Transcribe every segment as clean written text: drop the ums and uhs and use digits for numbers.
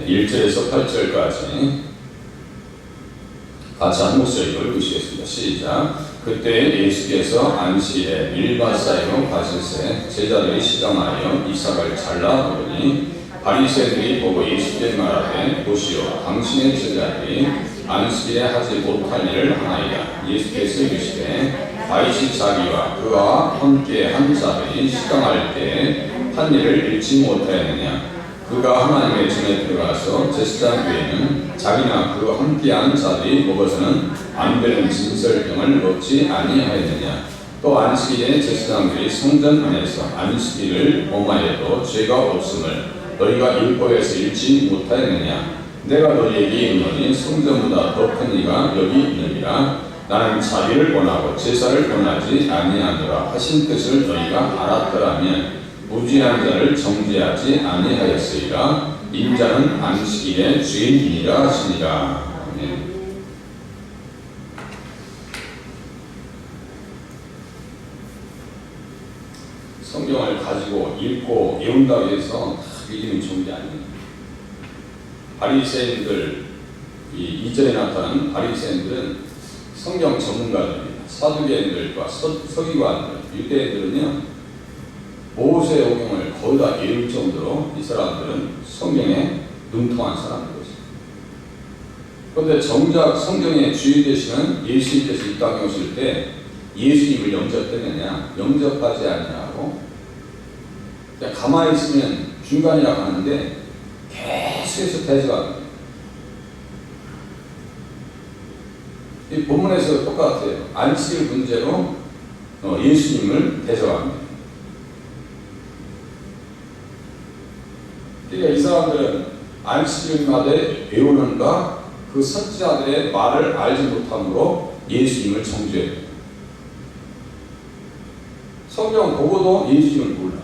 1절에서 8절까지 같이 한 목소리로 읽으시겠습니다. 시작. 그때 예수께서 안식일에 밀밭 사이로 가실새 제자들이 시장하여 이삭을 잘라 보니 바리새인들이 보고 예수께 말하되 보시오 당신의 제자들이 안식일에 하지 못할 일을 하나이다. 예수께서 이르시되 다윗이 자기와 그와 함께 한 자들이 시장할 때 한 일을 잃지 못하였느냐. 그가 하나님의 전에 들어가서 제사장 위에는 자기나 그와 함께한 자들이 먹어서는 안 되는 진설병을 먹지 아니하였느냐. 또 안식일에 제사장들이 성전 안에서 안식일을 범하여도 죄가 없음을 너희가 율법에서 읽지 못하였느냐. 내가 너희에게 이르노니 성전보다 더 큰 이가 여기 있느니라. 나는 자비를 원하고 제사를 원하지 아니하노라 하신 뜻을 너희가 알았더라면 무죄한 자를 정죄하지 아니하였으리라. 인자는 안식일의 주인이니라 하시니라. 아멘. 성경을 가지고 읽고 외운다고 해서 다 믿음이 좋은 게 아닙니다. 바리새인들, 이전에 나타난 바리새인들은 성경 전문가들입니다. 사두개인들과 서기관들, 유대인들은요 모세오경을 거의 다 외울 정도로 이 사람들은 성경에 능통한 사람들이었어요. 그런데 정작 성경의 주인 되시는 예수님께서 이 땅에 오실 때 예수님을 영접했느냐? 영접하지 않냐고 그냥 가만히 있으면 중간이라고 하는데 계속해서 대적합니다. 이 본문에서 똑같아요. 안식일 문제로 예수님을 대적합니다. 그러니까 이 사람들은 안식일마다 외우는가 그 선지자들의 말을 알지 못함으로 예수님을 정죄해요. 성경 보고도 예수님을 몰라요.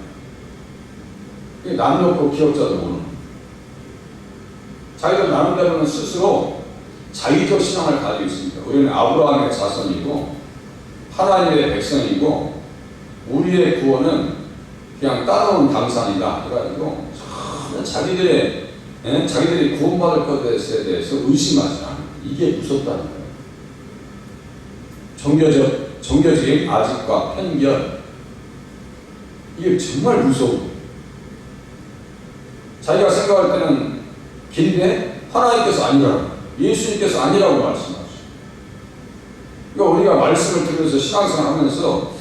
남 놓고 기억자도 모르는 거예요. 자기들 나름대로는 스스로 자기적 신앙을 가지고 있습니다. 우리는 아브라함의 자손이고 하나님의 백성이고 우리의 구원은 그냥 따라온 당산이다 해가지고 자기들이 구원받을 것에 대해서 의심하지 않아요. 이게 무섭다는 거예요. 종교적인 아집과 편견, 이게 정말 무서워요. 자기가 생각할 때는 긴데 하나님께서 아니라고, 예수님께서 아니라고 말씀하시죠. 그러니까 우리가 말씀을 들으면서 신앙생활 하면서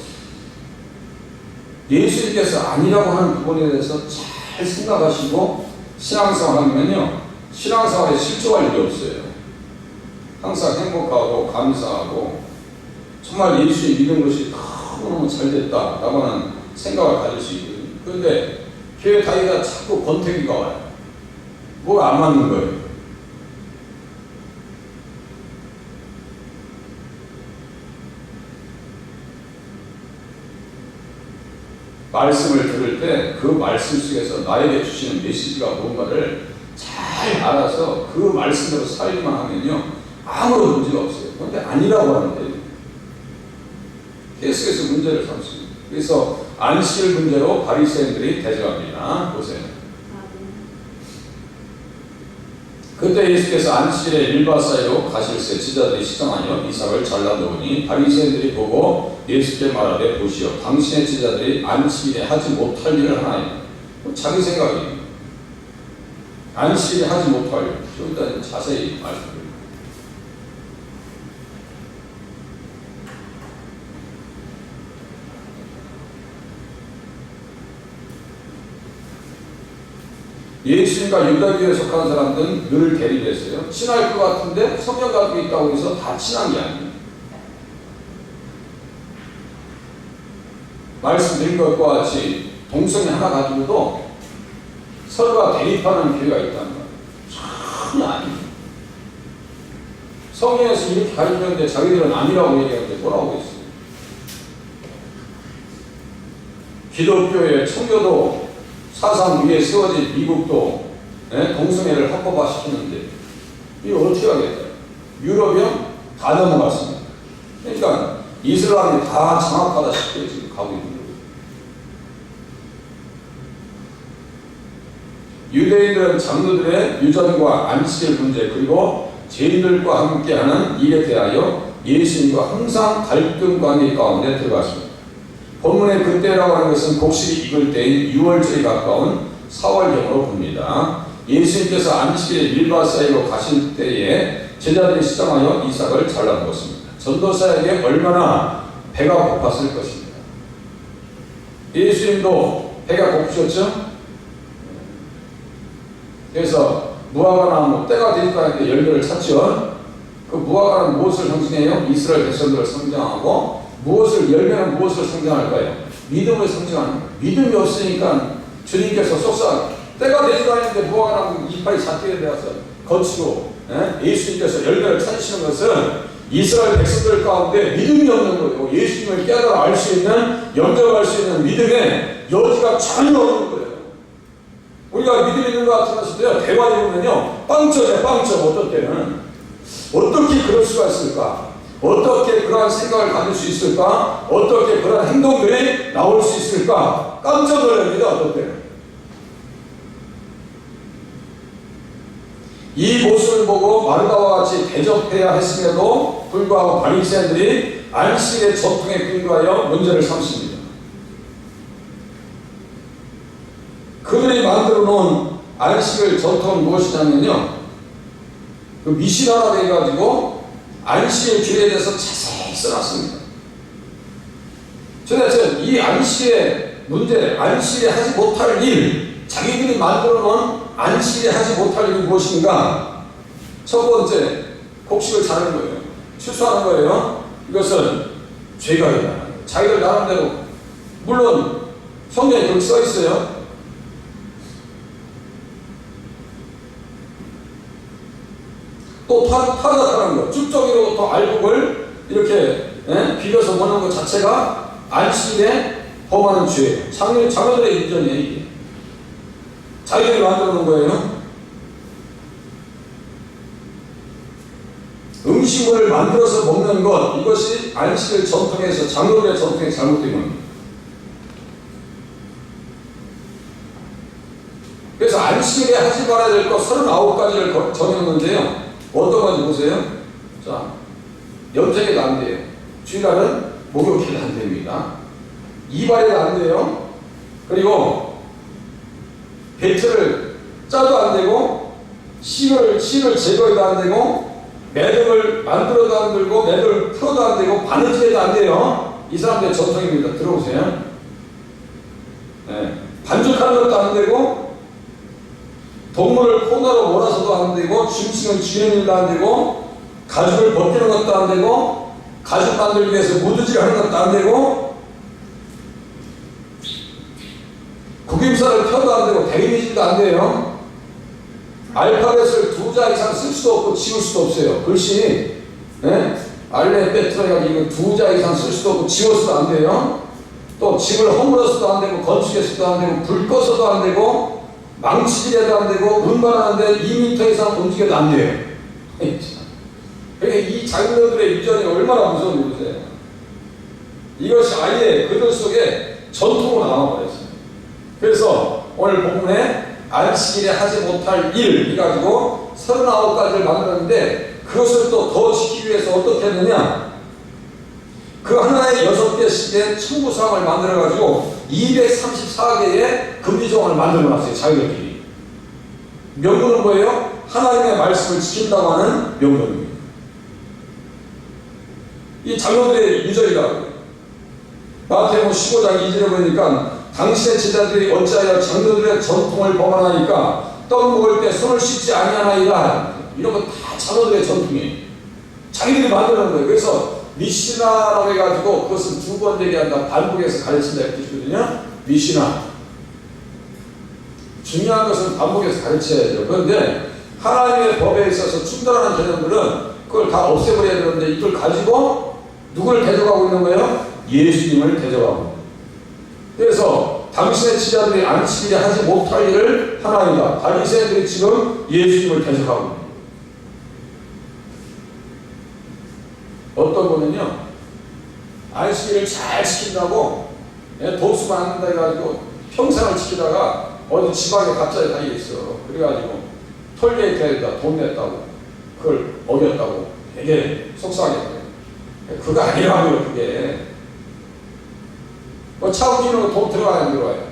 예수님께서 아니라고 하는 부분에 대해서 잘 생각하시고 신앙생활 하면요 신앙생활에 실족할 일이 없어요. 항상 행복하고 감사하고 정말 예수님 믿은 것이 너무너무 잘됐다라고 하는 생각을 가질 수 있거든요. 그런데 교회 다니다가 자꾸 권태기가 와요. 뭐가 안 맞는 거예요. 말씀을 들을 때 그 말씀 속에서 나에게 주시는 메시지가 뭔가를 잘 알아서 그 말씀대로 살기만 하면요 아무런 문제가 없어요. 그런데 아니라고 하는데 계속해서 문제를 삼습니다. 그래서 안식일 문제로 바리새인들이 대적합니다. 보세요. 그때 예수께서 안식일에 밀밭 사이로 가실새 제자들이 시장하여 이삭을 잘라 놓으니 바리새인들이 보고 예수께 말하되 보시오 당신의 제자들이 안식일에 하지 못할 일을 하나이다. 자기 생각이에요. 안식일에 하지 못할 일. 좀 이따 자세히 말씀드립니다. 예수님과 유다교에 속한 사람들은 늘 대립했어요. 친할 것 같은데 성경 가지고 있다고 해서 다 친한 게 아니에요. 말씀드린 것과 같이 동성이 하나 가지고도 서로가 대립하는 교회가 있다는 거예요. 전혀 아니에요. 성경에서 이렇게 가르치는데 자기들은 아니라고 얘기하는데 뭐라고 했어요. 기독교의 청교도 사상 위에 세워진 미국도 동성애를 합법화시키는데 이거 어떻게 하겠어요? 유럽은 다 넘어갔습니다. 그러니까 이슬람이 다 장악하다 싶게 지금 가고 있는 거예요. 유대인들은 장로들의 유전과 안식일 문제 그리고 죄인들과 함께하는 일에 대하여 예수님과 항상 갈등 관계 가운데 들어갔습니다. 본문의 그때라고 하는 것은 곡식이 익을 때인 6월절에 가까운 4월경으로 봅니다. 예수님께서 안식일에 밀밭 사이로 가실 때에 제자들이 시장하여 이삭을 잘라먹었습니다. 전도사에게 얼마나 배가 고팠을 것입니다. 예수님도 배가 고프셨죠? 그래서 무화과 나무 때가 되니까 이렇게 열매를 찾죠. 그 무화과는 무엇을 상징해요? 이스라엘 백성들을 상징하고 열매는 무엇을 상징할까요? 믿음을 상징하는 거예요. 믿음이 없으니까 주님께서 속삭 때가 되지도 않는데 무화과 나무 이파리 작게 되어서 거치고 예수님께서 열매를 찾으시는 것은 이스라엘 백성들 가운데 믿음이 없는 거예요. 예수님을 깨달아 알 수 있는, 영접할 수 있는 믿음의 여지가 전혀 없는 거예요. 우리가 믿음 있는 것 같으면서도요, 대화해 보면요, 빵쳐요, 빵쳐. 어떤 때는. 어떻게 그럴 수가 있을까? 어떻게 그러한 생각을 가질 수 있을까? 어떻게 그러한 행동들이 나올 수 있을까? 깜짝 놀랍니다, 어떤 때는. 이 모습을 보고 마르다와 같이 대접해야 했음에도 불구하고 바리새인들이 안식일의 전통에 근거하여 문제를 삼습니다. 그들이 만들어 놓은 안식일 전통은 무엇이냐면요, 그 미시나라고 해가지고 안식일 규례에 대해서 자세히 써놨습니다. 도대체 이 안식일의 문제, 안식일에 하지 못할 일, 자기들이 만들어 놓은 안식일에 하지 못할 일이 무엇인가? 첫 번째, 곡식을 자르는 거예요. 추수하는 거예요. 이것은 죄가이다. 자기들 나름대로, 물론 성경에 그렇게 써 있어요. 또 타작하는 거, 쭉정이로 또 알곡을 이렇게 비벼서 먹는 것 자체가 안식일에 범하는 죄예요. 자녀들의 유전이에요, 이게. 자기들이 만들어 놓은 거예요. 음식물을 만들어서 먹는 것, 이것이 안식일 전통에서, 장로들의 전통에 잘못된 겁니다. 그래서 안식일에 하지 말아야 될 것 39가지를 정해놓는데요. 어떤 가지 보세요. 자, 염색에도 안 돼요. 주일날은 목욕해도 안 됩니다. 이발에도 안 돼요. 그리고 배틀을 짜도 안 되고, 실을 제거해도 안 되고, 매듭을 만들어도 안 되고, 매듭을 풀어도 안 되고, 바느질해도 안 돼요. 이 사람들의 전통입니다. 들어보세요. 반죽하는 것도 안 되고, 동물을 코너로 몰아서도 안 되고, 짐승을 쥐는 일도 안 되고, 가죽을 벗기는 것도 안 되고, 가죽 만들기 위해서 무드질 하는 것도 안 되고, 구김살을 펴도 안 되고, 데미지도 안 돼요. 알파벳을 2자 이상 쓸 수도 없고 지울 수도 없어요. 글씨, 알레 베트라가 이거 2자 이상 쓸 수도 없고 지워서도 안 돼요. 또 집을 허물어서도 안 되고, 건축해서도 안 되고, 불 꺼서도 안 되고, 망치질해도 안 되고, 운반하는데 2m 이상 움직여도 안 돼요. 그러니까 이 장로들의 유전이 얼마나 무서운지 보세요. 이것이 아예 그들 속에 전통으로 나와버렸어요. 그래서 오늘 본문에 안식일에 하지 못할 일 해가지고 39가지를 만들었는데, 그것을 또 더 지키기 위해서 어떻게 했느냐, 그 하나의 6개씩의 청구사항을 만들어가지고 234개의 금지조항을 만들어놨어요. 자기들끼리. 명분은 뭐예요? 하나님의 말씀을 지킨다고 하는 명분입니다. 이 장로들의 유전이라고. 마태복음 15장 2절에 보니까 당신의 제자들이 어찌하여 장로들의 전통을 범하나이까 떡 먹을 때 손을 씻지 아니하나이다. 이런 거 다 장로들의 전통이에요. 자기들이 만드는 거예요. 그래서 미시나라고 해가지고 그것은 2번 얘기한다, 반복해서 가르친다 이렇게 했거든요. 미시나. 중요한 것은 반복해서 가르쳐야죠. 그런데 하나님의 법에 있어서 충돌하는 개념들은 그걸 다 없애버려야 되는데, 이걸 가지고 누구를 대적하고 있는 거예요? 예수님을 대적하고. 그래서 당신의 제자들이 안식일에 하지 못할 일을 하나이다. 바리새인들이 지금 예수님을 대적하고 있습니다. 어떤 분은요, 안식일을 잘 지킨다고, 독수만 한다 해가지고 평생을 지키다가 어디 지방에 갑자기 가 있어. 그래가지고 톨게이트에다 돈 냈다고 그걸 어겼다고 되게 속상했어요. 그거 아니라고요. 그게 뭐 차 움직이는 거 돈 들어가야 안 들어가요?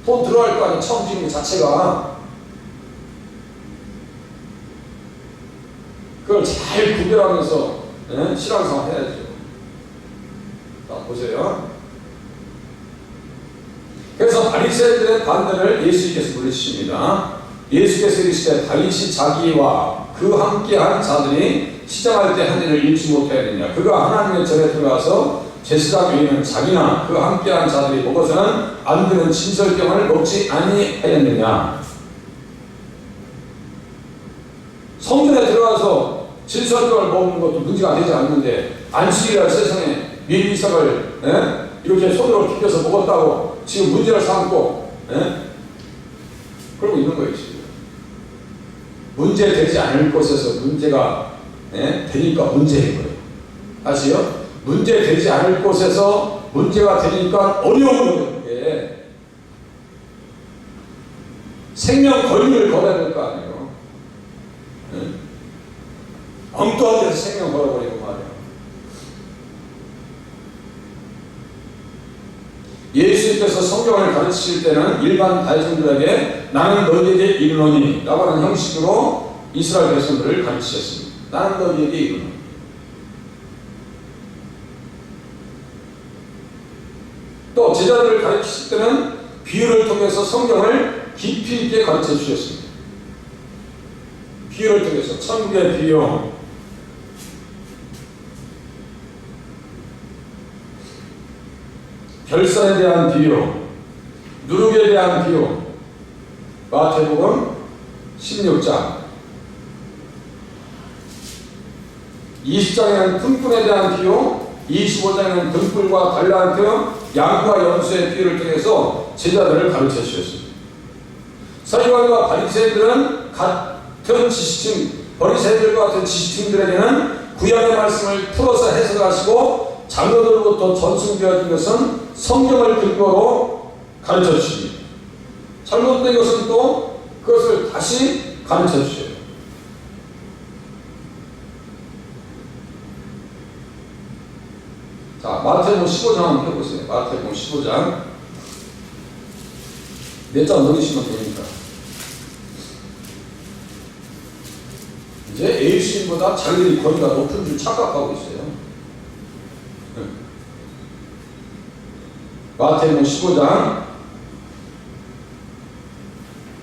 돈 들어갈 거 아니에요. 차 움직이는 거 자체가. 그걸 잘 구별하면서 신앙생활 해야죠. 자, 보세요. 그래서 바리새인들의 반대를 예수께서 물으십니다. 예수께서 이르시되 다윗이 자기와 그 함께한 자들이 시장할 때 한 일을 잃지 못하였느냐. 그가 하나님의 전에 들어가서 제사장 외에는 자기나 그 함께한 자들이 먹어서는 안 되는 진설병을 먹지 아니하였느냐. 성전에 들어가서 진설병을 먹는 것도 문제가 되지 않는데 안식일날 세상에 미리 이삭을 이렇게 손으로 비벼서 먹었다고 지금 문제를 삼고 그러고 있는 거예요. 지금 문제 되지 않을 곳에서 문제가 되니까 문제인 거예요. 다시요. 문제 되지 않을 곳에서 문제가 되니까 어려운 거예요. 그게 생명 권리를 걸어야 될 거 아니에요. 엉뚱한 데서 생명 걸어버리고 말이에요. 예수님께서 성경을 가르치실 때는 일반 대중들에게 나는 너희에게 이르노니 라고 하는 형식으로 이스라엘 백성들을 가르치셨습니다. 나는 너희에게 이르노니. 또 제자들을 가르치실 때는 비유를 통해서 성경을 깊이 있게 가르쳐 주셨습니다. 비유를 통해서 천국의 비유, 결선에 대한 비유, 누룩에 대한 비유, 마태복음 16장, 20장에는 등불에 대한 비유, 25장에는 등불과 달란트, 양과 염소의 비유를 통해서 제자들을 가르쳐 주셨습니다. 서기관과 바리새인들은 같은 지식층, 바리새인들과 같은 지식층들에게는 구약의 말씀을 풀어서 해석하시고 장로들로부터 전승되어진 것은 성경을 근거로 가르쳐 주십니다. 잘못된 것은 또 그것을 다시 가르쳐 주셔요. 자, 마태복음 15장 한번 펴보세요. 마태복음 15장 몇 장 넣으시면 됩니까? 이제 예수님보다 자기들이 거리가 높은 줄 착각하고 있어요. 마태복음 15장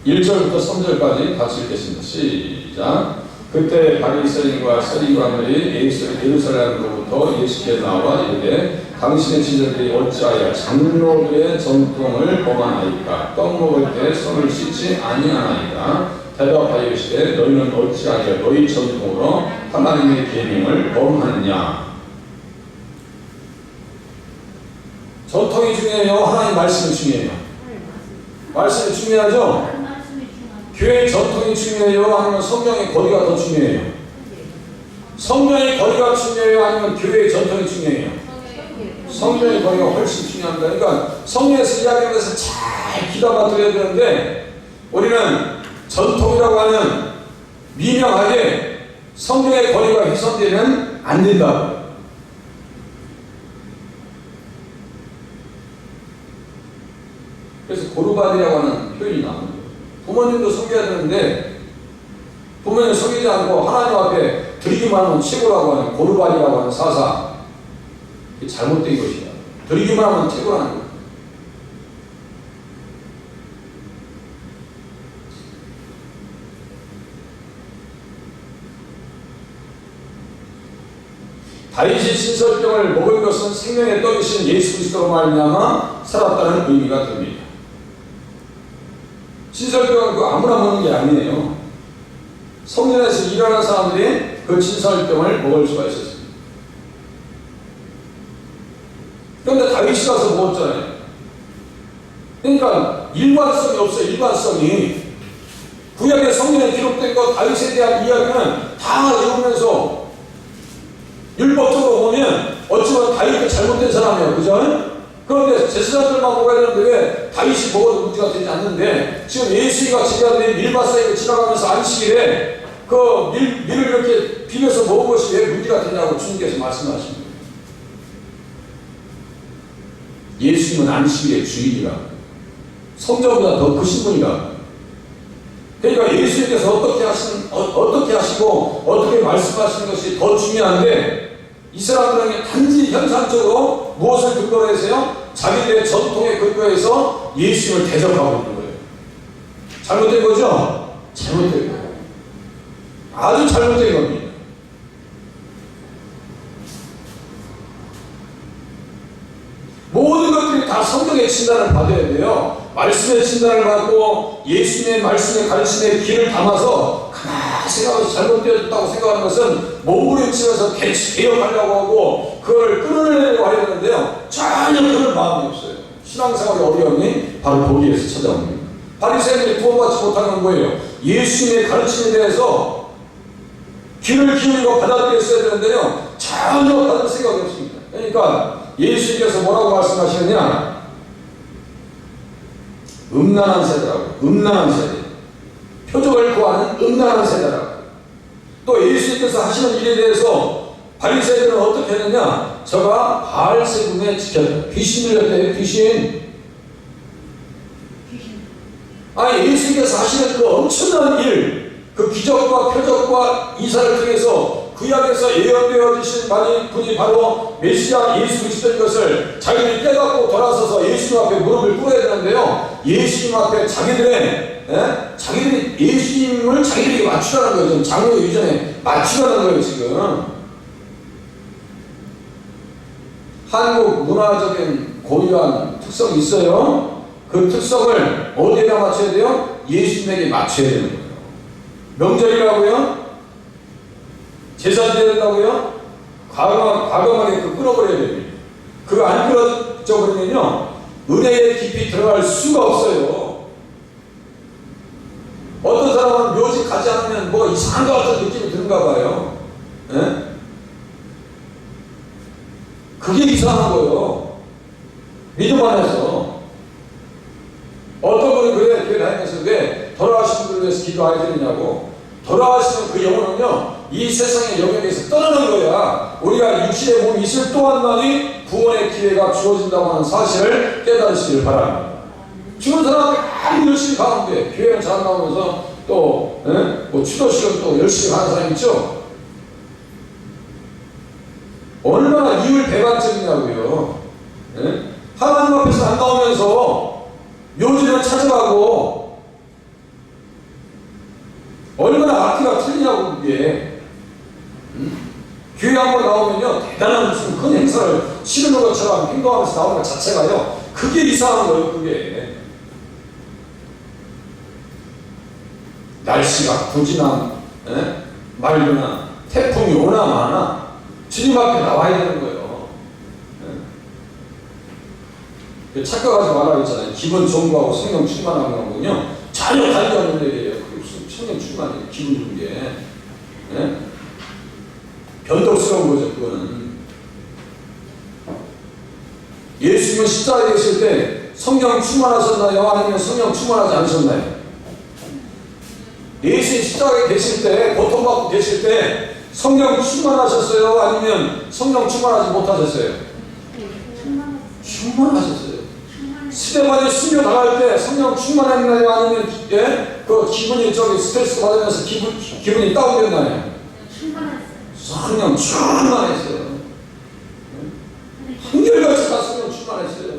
1절부터 3절까지 같이 읽겠습니다. 시작. 그때 바리새인과 서기관들이 예루살렘으로부터 예수께 나와 이르되 당신의 제자들이 어찌하여 장로들의 전통을 범하나이까? 떡 먹을 때 손을 씻지 아니하나이까? 대답하여 이르시되 너희는 어찌하여 너희 전통으로 하나님의 계명을 범하느냐? 전통이 중요해요? 하나님 말씀이 중요해요? 말씀이 중요하죠? 교회의 전통이 중요해요? 아니면 성경의 거리가 더 중요해요? 성경의 거리가 중요해요? 아니면 교회의 전통이 중요해요? 성경의 거리가 훨씬 중요합니다. 그러니까 성경에서 이야기하는 것을 잘 귀담아 들어야 되는데 우리는 전통이라고 하는 미명하게 성경의 거리가 훼손되면 안 된다. 그래서 고르반이라고 하는 표현이 나옵니다. 부모님도 섬겨야 되는데 부모님 섬기지 않고 하나님 앞에 드리기만 하면 최고라고 하는 고르반이라고 하는 사상, 이게 잘못된 것이다. 드리기만 하면 최고라는 것. 다윗이 신설병을 먹은 것은 생명의 떡이신 예수 그리스도로 말미암아 살았다는 의미가 됩니다. 신설병은 그 아무나 먹는 게 아니에요. 성전에서 일하는 사람들이 그 신설병을 먹을 수가 있었습니다. 그런데 다윗이 가서 먹었잖아요. 그러니까 일관성이 없어요. 일관성이. 구약의 성경에 기록된 것 다윗에 대한 이야기는 다 읽으면서 율법적으로 보면 어찌보면 다윗이 잘못된 사람이에요. 그죠? 그런데 제사장들만 먹어야 되는데 왜 다윗이 먹어도 문제가 되지 않는데 지금 예수가 제자들이 밀밭사이로 지나가면서 안식일에 그 밀을 이렇게 비벼서 먹은 것이 왜 문제가 되냐고 주님께서 말씀하십니다. 예수님은 안식일의 주인이라, 성전보다 더 크신 분이라. 그러니까 예수님께서 어떻게 하시고 어떻게 말씀하시는 것이 더 중요한데, 이 사람들에게 단지 현상적으로 무엇을 근거로 해서요? 자기들의 전통의 근거에서 예수님을 대적하고 있는 거예요. 잘못된 거죠? 잘못된 거예요. 아주 잘못된 겁니다. 모든 것들이 다 성경의 진단을 받아야 돼요. 말씀의 진단을 받고 예수님의 말씀의 가르침에 귀를 담아서 가만히 생각해서 잘못되었다고 생각하는 것은 몸부림치면서 개혁하려고 하고 그걸 끌어내려고 하려 하는데요. 전혀 그런 마음이 없어요. 신앙생활의 어려움이 바로 거기에서 찾아옵니다. 바리새인들이 구원받지 못하는 건 뭐예요? 예수님의 가르침에 대해서 귀를 기울이고 받아들였어야 되는데요. 전혀 받을 생각이 없습니다. 그러니까 예수님께서 뭐라고 말씀하시느냐? 음란한 세대라고. 음란한 세대. 표적을 구하는 음란한 세대라고. 또 예수님께서 하시는 일에 대해서 바리새인들은 어떻게 했느냐? 저가 바알세붐에 지켰다. 귀신을 했대요. 귀신. 아니 예수님께서 하시는 그 엄청난 일, 그 기적과 표적과 이사를 통해서 구약에서 예언되어 주신 분이 바로 메시아 예수 그리스도인 것을 자기들이 깨닫고 돌아서서 예수님 앞에 무릎을 꿇어야 되는데요. 예수님 앞에 자기들이 예수님을 자기들에게 맞추라는 거예요. 장로 유전에 맞추라는 거예요. 지금 한국 문화적인 고유한 특성이 있어요. 그 특성을 어디에다 맞춰야 돼요? 예수님에게 맞춰야 되는 거예요. 명절이라고요? 제사 드린다고요? 과감하게 끊어버려야 됩니다. 그거 안 끊어져 버리면요, 은혜에 깊이 들어갈 수가 없어요. 어떤 사람은 묘지 가지 않으면 뭐 이상한 것 같은 느낌이 드는가 봐요. 네? 그게 이상한 거예요. 믿음 안에서. 어떤 분이 그래, 교회 다니면서 왜 돌아가신 분을 위해서 기도 안 해드리냐고. 돌아가시는 그 영혼은요, 이 세상의 영역에서 떠나는 거야. 우리가 육신의 몸이 있을 동안만이 구원의 기회가 주어진다고 하는 사실을 깨달으시길 바랍니다. 죽은 사람은 아주 열심히 가는데, 교회는 잘 나오면서 또, 뭐 추도식은 또 열심히 가는 사람 있죠? 얼마나 이율 배반적이냐고요. 하나님 앞에서 안 나오면서 묘지를 찾아가고, 얼마나 앞뒤가 틀리냐고. 그게 교회 한번 나오면요, 대단한 무슨 큰 행사를 치르는 것처럼 행동하면서 나오는 것 자체가요, 그게 이상한 거예요. 그게 날씨가 부진한 맑으나 태풍이 오나 마나 주님 앞에 나와야 되는 거예요. 착각하지 말라고 했잖아요. 기분 좋은 거하고 성령 충만한 거하고는요 전혀 다르지 않는 얘기예요. 그게 무슨 성령 충만이에요. 기분 좋은 게. 변덕스러운 거죠. 그거는. 예수님은 십자가에 계실 때 성령 충만하셨나요? 아니면 성령 충만하지 않으셨나요? 예수님 십자가에 계실 때, 고통받고 계실 때 성령 충만하셨어요? 아니면 성령 충만하지 못하셨어요? 충만하셨어요. 스테반이 순교 나갈 때 성령 충만했나요? 아니면 그 기분이 스트레스 받으면서 기분이 다운됐나요? 성령 충만했어요. 한결같이 다 성령 충만했어요.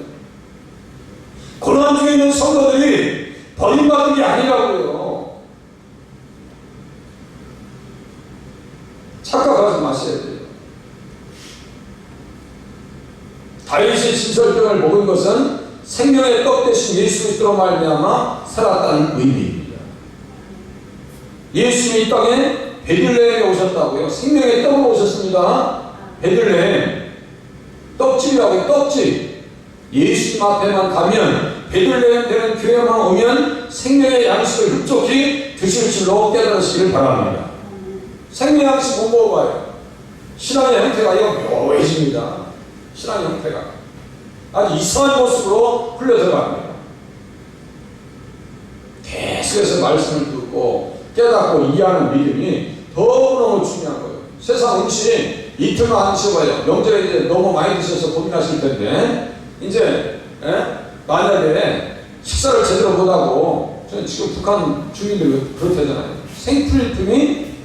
고난 중에 있는 성도들이 버림받은 게 아니라고요. 착각하지 마셔야 돼요. 다윗이 진설병을 먹은 것은 생명의 떡 대신 예수 그리스도로 말미암아 살았다는 의미입니다. 예수님이 이 땅에 베들레헴에 오셨다고요. 생명의 떡으로 오셨습니다. 베들레헴 떡집이라고요. 떡집. 예수님 앞에만 가면, 베들레헴 되는 교회만 오면 생명의 양식을 흡족히 드실 줄로 깨달으시길 바랍니다. 생명의 양식 못 먹어봐요. 신앙의 형태가 이거 묘해집니다. 신앙의 형태가 아주 이상한 모습으로 흘려 들어갑니다. 계속해서 말씀을 듣고 깨닫고 이해하는 믿음이 너무너무 중요한 거예요. 세상 음식 이틀만 안 드셔봐요. 명절에 이제 너무 많이 드셔서 고민하실 텐데, 이제 만약에 식사를 제대로 못하고, 저는 지금 북한 주민들 그렇다잖아요.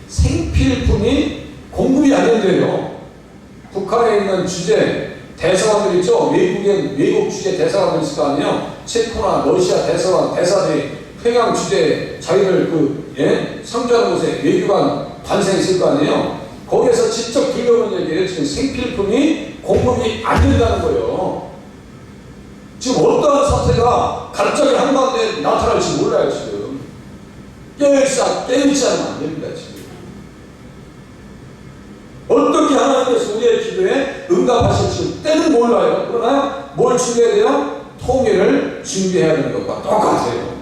생필품이 공급이 안 된대요. 북한에 있는 주재 대사관들 있죠. 외국 주재 대사관들 있을 거 아니에요. 체코나 러시아 대사관 대사들이 평양 주재 자기들 상주하는 곳에 외교관 관세 있을 거 아니에요. 거기에서 직접 들려오는 얘기예요. 지금 생필품이 공급이 안 된다는 거예요. 지금 어떠한 사태가 갑자기 한가운데 나타날지 몰라요. 지금 깨어있지 않으면 안 됩니다. 지금 어떻게 하나님께서 우리의 기도에 응답하실지 때는 몰라요. 그러나 뭘 준비해야 돼요? 통일을 준비해야 되는 것과 똑같아요.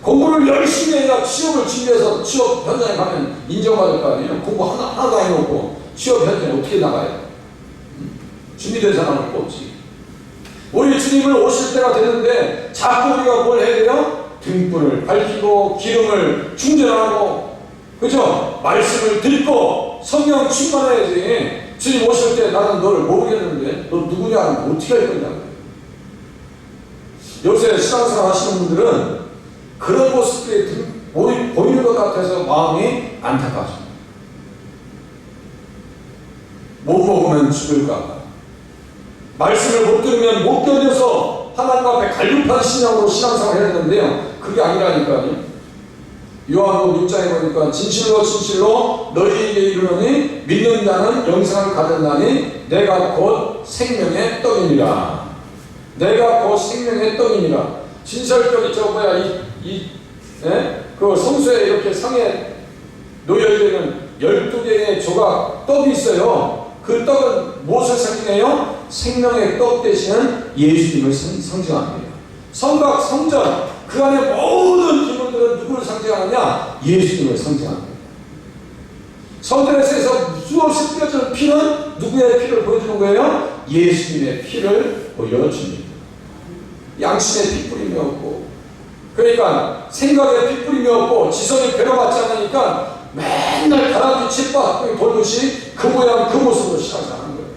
공부를 열심히 해야 취업을 준비해서 취업 현장에 가면 인정받을 거 아니에요. 공부 하나도 해놓고 취업 현장에 어떻게 나가요? 준비된 사람을 뽑지. 우리 주님을 오실 때가 되는데 자꾸 우리가 뭘 해야 돼요? 등불을 밝히고 기름을 충전하고, 그죠? 말씀을 듣고 성령 충만해야지. 주님 오실 때 나는 너를 모르겠는데 너 누구냐? 어떻게 할 거냐고. 요새 신앙생활 하시는 분들은 그런 모습들이 보이는 것 같아서 마음이 안타깝습니다. 못 먹으면 죽을까, 말씀을 못 들으면 못 견뎌서 하나님 앞에 갈급한 신앙으로 신앙생활을 해야 되는데요. 그게 아니라니까요. 요한복음 6장에 보니까 진실로 너희에게 이르노니 믿는 자는 영생을 가졌나니 내가 곧 생명의 떡이니라. 내가 곧 생명의 떡이니라. 진설병이 그 성수에 이렇게 상에 놓여있는 12개의 조각 떡이 있어요. 그 떡은 무엇을 상징해요? 생명의 떡 되시는 예수님을 상징합니다. 성각, 성전, 그 안에 모든 기물들은 누구를 상징하느냐? 예수님을 상징합니다. 성전에서 수없이 뿌려지는 피는 누구의 피를 보여주는 거예요? 예수님의 피를 보여줍니다. 양심의 피 뿌림이 없고, 그러니까 생각에 피 뿌림이 없고 지성이 배려받지 않으니까 맨날 가라지 칫밥 돌듯이 그 모양 그 모습으로 신앙생활하는 거예요.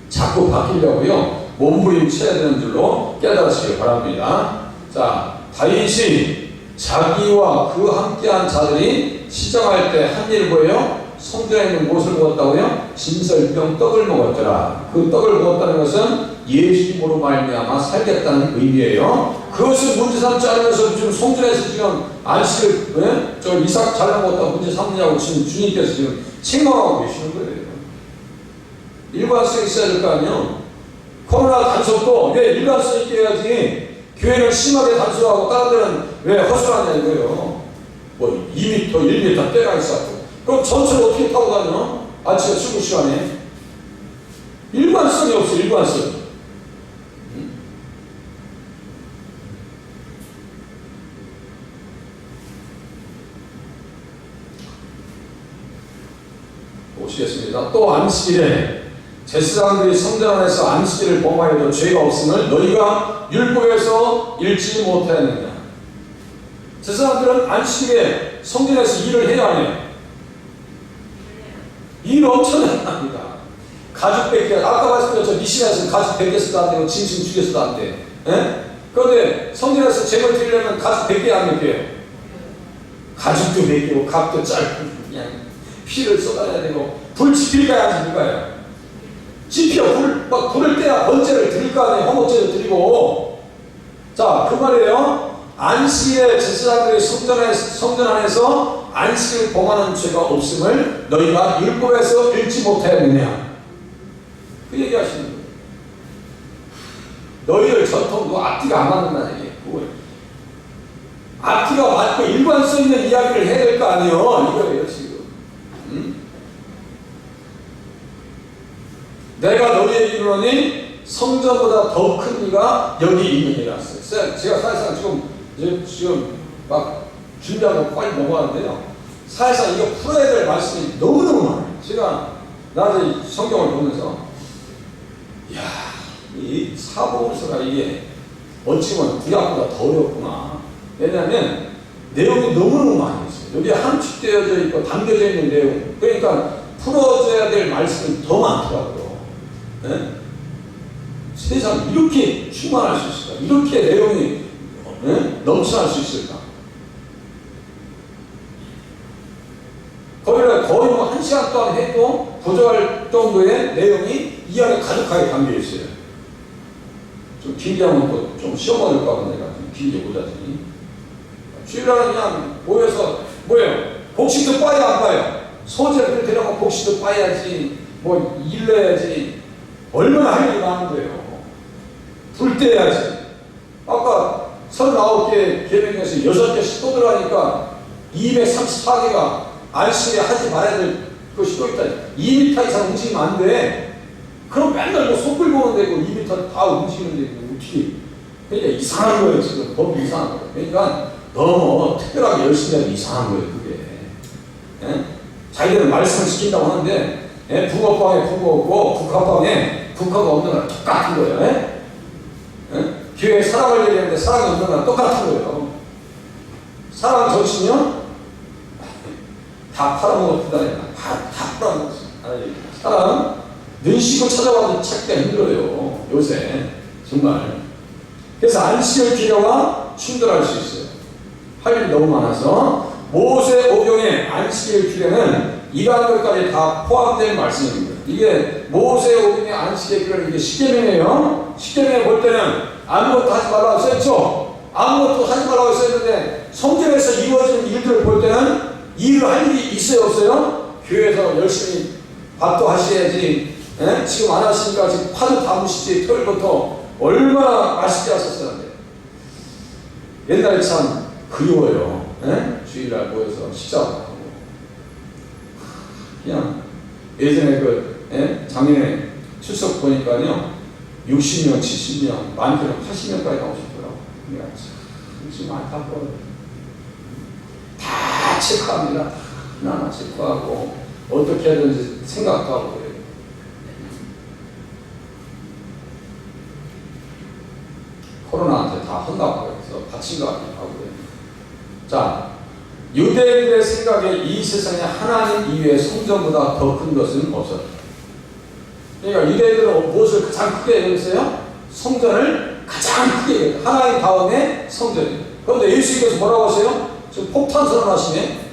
자꾸 바뀌려고요. 몸부림쳐야 되는 줄로 깨달으시기 바랍니다. 자, 다윗이 자기와 그 함께한 자들이 시장할 때 한 일 뭐예요? 성전에 있는 무엇을 먹었다고요? 진설병 떡을 먹었더라. 그 떡을 먹었다는 것은 예수님으로 말미암아 살겠다는 의미예요. 그것을 문제 삼지 않으면서 지금 성전에서 지금 안식을 저 이삭 잘 먹었다고 문제 삼느냐고 지금 주님께서 지금 책망하고 계시는 거예요. 일관성이 있어야 될 거 아니에요. 코로나 단속도 왜 일관성 있게 해야지. 교회는 심하게 단속하고 다른 데는 왜 허술하냐 이거예요. 뭐 2m, 1m 때가 있었고. 그럼 전철을 어떻게 타고 다녀? 아침에 출근 시간에. 일관성이 없어, 일관성. 보시겠습니다. 또 안식일에 제사장들이 성전 안에서 안식일을 범하여도 죄가 없음을 너희가 율법에서 읽지 못하였느냐. 제사장들은 안식일에 성전에서 일을 해야 하네요. 일 엄청나게 합니다. 가죽 뺏기, 아까 말씀드렸죠. 미신에서 가죽 뺏겨서도 안 되고 짐승 죽여서도 안 돼. 그런데 성전에서 제물 드리려면 가죽 뺏겨야 안 뺏겨요. 가죽도 뺏기고 각도 짧고 그냥 피를 쏟아야 되고 불 지필까요 안 지필까요? 지펴. 불을 떼야 번제를 드릴 거 아니에요. 헌목제를 드리고. 자, 그 말이에요. 안식일에 제사장들이 성전 안에서 안식을 범하는 죄가 없음을 너희가 율법에서 읽지 못하였느냐. 그 얘기 하시는 거예요. 너희들 전통도 앞뒤가 안 맞는다는 얘기예요. 앞뒤가 맞고 일관성 있는 이야기를 해야 될 거 아니에요. 이거예요 지금. 내가 너희에게 이르노니 성전보다 더 큰 이가 여기 있느니라. 제가 사실상 지금 막 준비하고 빨리 넘어가는데요. 사실상 이거 풀어야 될 말씀이 너무너무 많아요. 제가 나중에 성경을 보면서 이야, 이 사복음서가 이게 어찌 보면 구약보다 더 어렵구나. 왜냐하면 내용이 너무너무 많이 있어요. 여기에 함축되어져 있고 담겨져 있는 내용. 그러니까 풀어줘야 될 말씀이 더 많더라고요. 네? 세상 이렇게 충만할 수 있을까? 이렇게 내용이 넘쳐날 수 있을까? 거의 뭐 1시간 동안 해도 부족할 정도의 내용이 이 안에 가득하게 담겨 있어요. 좀 길게 하면 또 좀 시험받을까 봐 내가 좀 길게 보자더니 주일날은 그냥 모여서 뭐예요? 복식도 빠야 안 빠요? 소재를 데려가 복식도 빠야지 뭐 일러야지 얼마나 할 일이 많은 거예요. 불 떼야지. 아까 39개 계명에서 6개씩 또 들어가니까 234개가 안식에 하지 말아야 될 것이 또 있다. 2m 이상 움직이면 안 돼. 그럼 맨날 뭐 속불 보는 데고 2m 다 움직이는 데고 어떻게. 그러니까 이상한 거예요, 지금. 법이 이상한 거예요. 그러니까 너무 특별하게 열심히 하면 이상한 거예요, 그게. 예? 자기들은 말씀을 시킨다고 하는데, 예? 북어방에 북어 없고, 북한방에 북어가 없는 거랑 똑같은 거예요. 예? 예? 교회에 사랑을 얘기하는데 사랑이 없는 거랑 똑같은 거예요. 사랑 정신이요? 다 팔아먹었다니. 다 팔아먹었어. 사람, 눈시고 찾아와도 찾기가 힘들어요. 요새. 정말. 그래서 안식일 규례와 충돌할 수 있어요. 할 일이 너무 많아서 모세오경의 안식일 규례는 이러한 것까지 다 포함된 말씀입니다. 이게 모세오경의 안식일 규례는 이게 십계명이에요. 십계명에 볼 때는 아무것도 하지 말라고 써있죠. 아무것도 하지 말라고 써있는데 성전에서 이루어지는 일들을 볼 때는 일을 할 일이 있어요, 없어요? 교회에서 열심히 밥도 하셔야지. 예? 지금 안 하시니까 지금 파도 담으시지. 토요일부터 얼마나 맛있게 하셨었는데. 옛날에 참 그리워요. 예? 주일날 모여서 식사하고. 그냥 예전에 작년에 출석 보니까요. 60명, 70명, 많게는 80명까지 나오셨더라고요. 그러니까 참 지금 안타까워요. 다 체크합니다. 하나하나 체크하고 어떻게 해야 되는지 생각도 하고 그래요. 코로나한테 다 한다고 해서 다친 거 아니라고 그래요. 자, 유대인들의 생각에 이 세상에 하나님 이외의 성전보다 더 큰 것은 없었다. 그러니까 유대인들은 무엇을 가장 크게 얘기했어요? 성전을 가장 크게 얘기했어요. 하나님 다음에 성전이에요. 그런데 예수님께서 뭐라고 하세요? 지금 폭탄 선언하시네.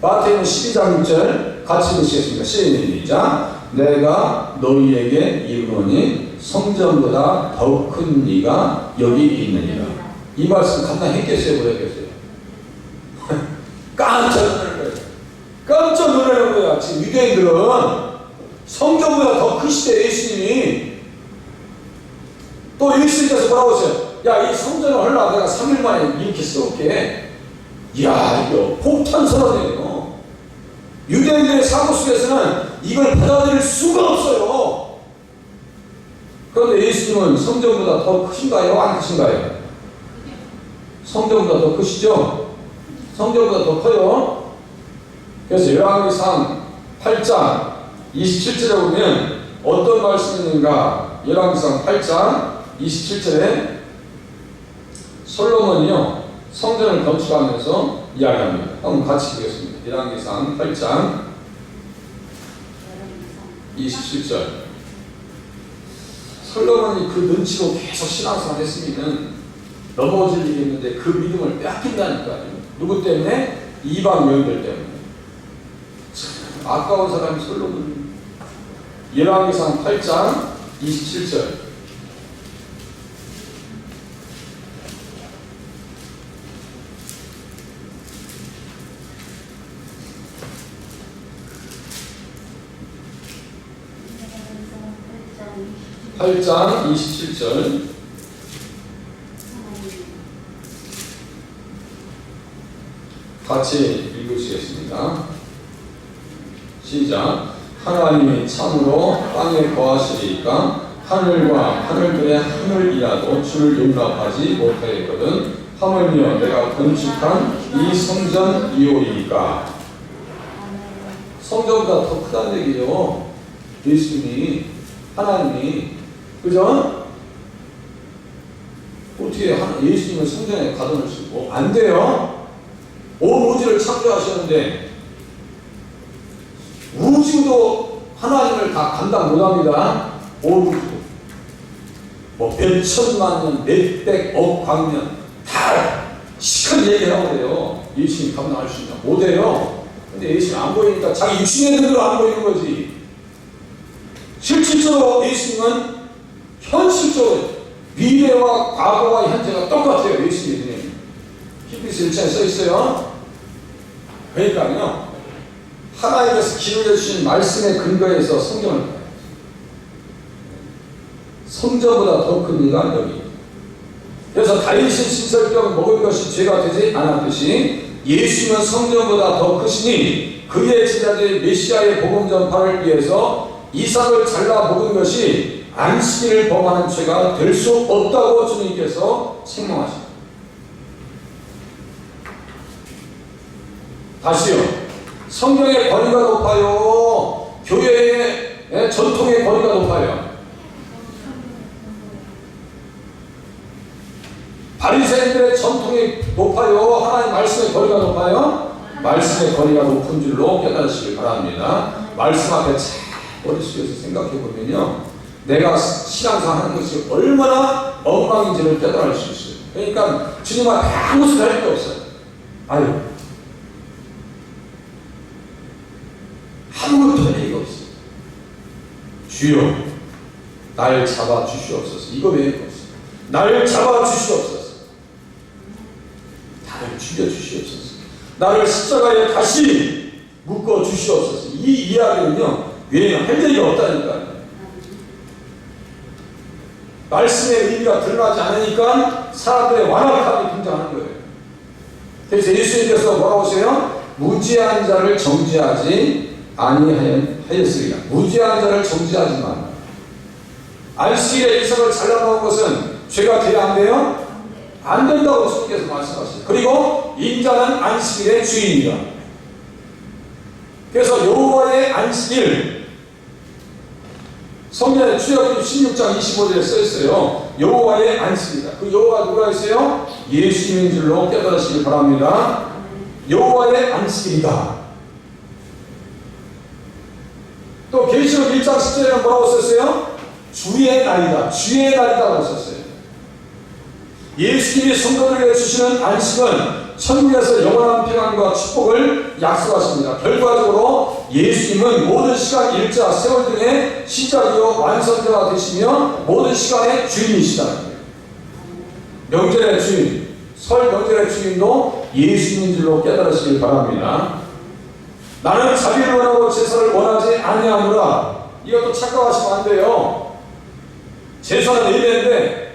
마태복음 12장 6절 같이 보시겠습니다. 시작. 내가 너희에게 이르노니 성전보다 더 큰 이가 여기 있느니라. 이 말씀 감당했겠어요? 못했겠어요? 깜짝 놀라는 거예요. 깜짝 놀라는 거야. 지금 유대인들은 성전보다 더 크시대. 예수님이. 또 예수님께서 뭐라고 하세요? 야, 이 성전을 하려고 내가 3일 만에 이렇게 세울게. 이야, 이거 폭탄 선언이에요. 유대인들의 사고 속에서는 이걸 받아들일 수가 없어요. 그런데 예수님은 성전보다 더 크신가요? 안 크신가요? 성전보다 더 크시죠? 성전보다 더 커요. 그래서 열왕기상 8장 27절에 보면 어떤 말씀이 있는가? 열왕기상 8장 27절에 솔로몬이요 성전을 건축하면서 이야기합니다. 한번 같이 보겠습니다. 열왕기상 8장 27절. 솔로몬이 그 눈치로 계속 신앙생활 했으면 넘어질 일이 있는데 그 믿음을 뺏긴다니까요. 누구 때문에? 이방 여인들 때문에. 참 아까운 사람이 솔로몬. 열왕기상 8장 27절. (8장 27절) 같이 읽으시겠습니다. 시작. 하나님이 참으로 땅에 거하시리까 하늘과 하늘들의 하늘이라도 주를 용납하지 못하였거든 하물며 내가 건축한 이 성전이오리이까. 성전보다 더 크다는 얘기예요. 예수님이 하나님이 그죠? 어떻게 예수님을 성전에 가둬놓으시고 안 돼요. 온 우주를 창조하셨는데 우주도 하나님을 다 감당 못합니다. 온 우주 뭐 몇천만 년, 몇백억 광년 다 시간 얘기하고 그래요. 예수님 감당할 수 있냐? 못해요. 근데 예수님 안 보이니까 자기 육신의 눈으로 안 보이는 거지. 실질적으로 예수님은 현실적으로 미래와 과거와 현재가 똑같아요. 예수님의 눈에. 히브리서 1장에 써 있어요. 그러니까요, 하나님께서 기록해 주신 말씀의 근거에서 성경을 봐요. 성전보다 더 큰 이가 여기. 그래서 다윗의 신설병 먹을 것이 죄가 되지 않았듯이 예수님은 성전보다 더 크시니 그의 제자들이 메시아의 복음 전파를 위해서 이삭을 잘라 먹은 것이 안식일을 범하는 죄가 될 수 없다고 주님께서 책망하십니다. 다시요. 성경의 권위가 높아요. 교회의 전통의 권위가 높아요. 바리새인들의 전통이 높아요. 하나님 말씀의 권위가 높아요. 말씀의 권위가 높은 줄로 깨달으시길 바랍니다. 말씀 앞에 잘 머릿속에서 생각해 보면요, 내가 신앙생활 하는 것이 얼마나 엉망인지를 깨달을 수 있어요. 그러니까 주님 앞에 아무 소리 할 게 없어요. 아유, 아무것도 할 얘기가 없어요. 주여, 날 잡아 주시옵소서. 이거 외에는 없어요. 날 잡아 주시옵소서. 나를 죽여 주시옵소서. 나를 십자가에 다시 묶어 주시옵소서. 이 이야기는요, 외에는 할 얘기가 없다니까요. 말씀의 의미가 드러나지 않으니까 사람들의 완악함이 등장하는 거예요. 그래서 예수님께서 뭐라고 하세요? 무지한 자를 정죄하지 아니하였으리라. 무지한 자를 정죄하지만 안식일에 이삭을 잘라먹은 것은 죄가 돼야 안 돼요? 안 된다고 주님께서 말씀하시죠. 그리고 인자는 안식일의 주인이다. 그래서 여호와의 안식일, 성경에 출애굽기 16장 25절에 써 있어요. 여호와의 안식이다. 그 여호와 누가 있어요? 예수님인 줄로 깨달으시기 바랍니다. 여호와의 안식일이다. 또 계시록 1장 10절에는 뭐라고 썼어요? 주의 날이다. 주의 날이다라고 썼어요. 예수님이 성도들에게 주시는 안식은 천국에서 영원한 평안과 축복을 약속하십니다. 결과적으로 예수님은 모든 시간, 일자, 세월 등의 시작이요 완성자가 되시며 모든 시간의 주인이시다. 명절의 주인, 설 명절의 주인도 예수님인 줄로 깨달으시길 바랍니다. 나는 자비를 원하고 제사를 원하지 아니하노라. 이것도 착각하시면 안 돼요. 제사는 예배인데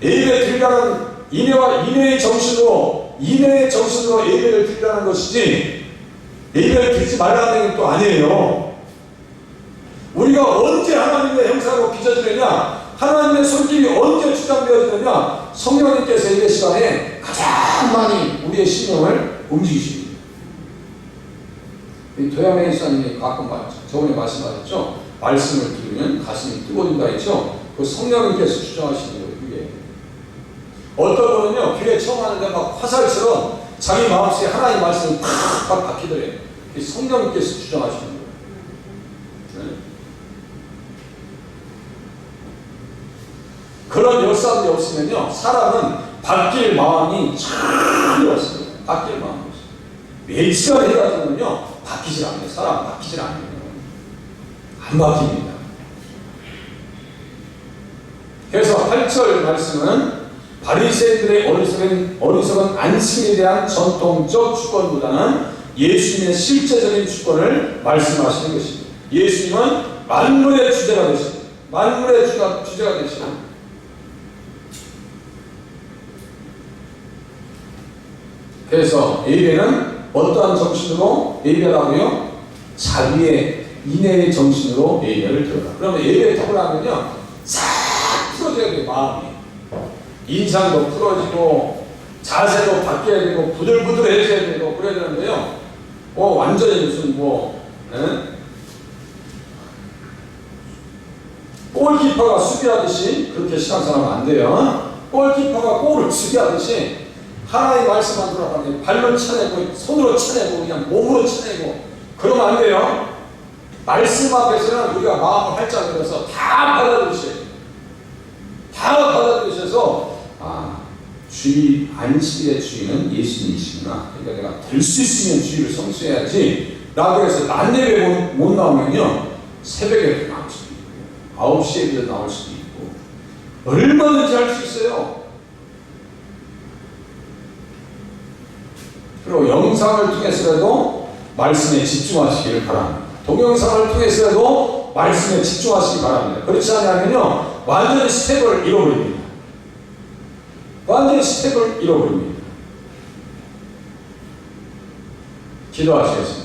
예배 드리라는 인애와 인애의 정신으로 예배를 드리라는 것이지 예배를 드리지 말라는 얘기는 또 아니에요. 우리가 언제 하나님의 형상으로 빚어지느냐, 하나님의 손길이 언제 주장되어지느냐, 성령님께서 예배 시간에 가장 많이 우리의 신령을 움직이십니다. 도야메이 사님이 가끔 저번에 말씀하셨죠. 말씀을 들으면 가슴이 뜨거워진다 했죠. 그 성령님께서 주장하시는 거예요. 그게 어떤 분은요, 교회 처음 하는데 막 화살처럼 자기 마음속에 하나님 말씀이 팍팍 박히더래요. 성령님께서 주장하시는 거예요. 네. 그런 역사들이 없으면요, 사람은 바뀔 마음이 전혀 없어요. 바뀔 마음이 없어요. 몇 시간 해가지고는요, 바뀌질 않아요. 사람 바뀌질 않아요. 안 바뀝니다. 그래서 8절 말씀은 바리새인들의 어리석은 안식일에 대한 전통적 주권보다는 예수님의 실제적인 주권을 말씀하시는 것입니다. 예수님은 만물의 주제가 되십니다. 만물의 주제가 되십니다. 그래서 예배는 어떠한 정신으로 예배를 하고요? 자비의 인애의 정신으로 예배를 드려라. 그러면 예배를 드리려면요, 싹 풀어줘야 돼요. 마음이. 인상도 풀어지고 자세도 바뀌어야 되고 부들부들해져야 되고 그래야 되는데요. 완전히 무슨 골키퍼 골키퍼가 수비하듯이 그렇게 신앙생활하면 안 돼요. 골키퍼가 골을 수비하듯이 하나의 말씀만 들어가면 발로 쳐내고 손으로 쳐내고 그냥 몸으로 쳐내고 그러면 안 돼요. 말씀 앞에서는 우리가 마음을 활짝 열어서 다 받아들이셔야 돼요. 다 받아들이셔서 주의, 안식일의 주인은 예수님이시구나. 그러니까 내가 될 수 있으면 주의를 성수해야지 라고 해서 낮 예배 못 나오면요 새벽에 나올 수도 있고 9시에 나올 수도 있고 얼마든지 할 수 있어요. 그리고 영상을 통해서라도 말씀에 집중하시기를 바랍니다. 동영상을 통해서라도 말씀에 집중하시기 바랍니다. 그렇지 않으면요 완전히 스텝을 잃어버립니다. 완전히 스텝을 잃어버립니다. 기도하시겠습니다.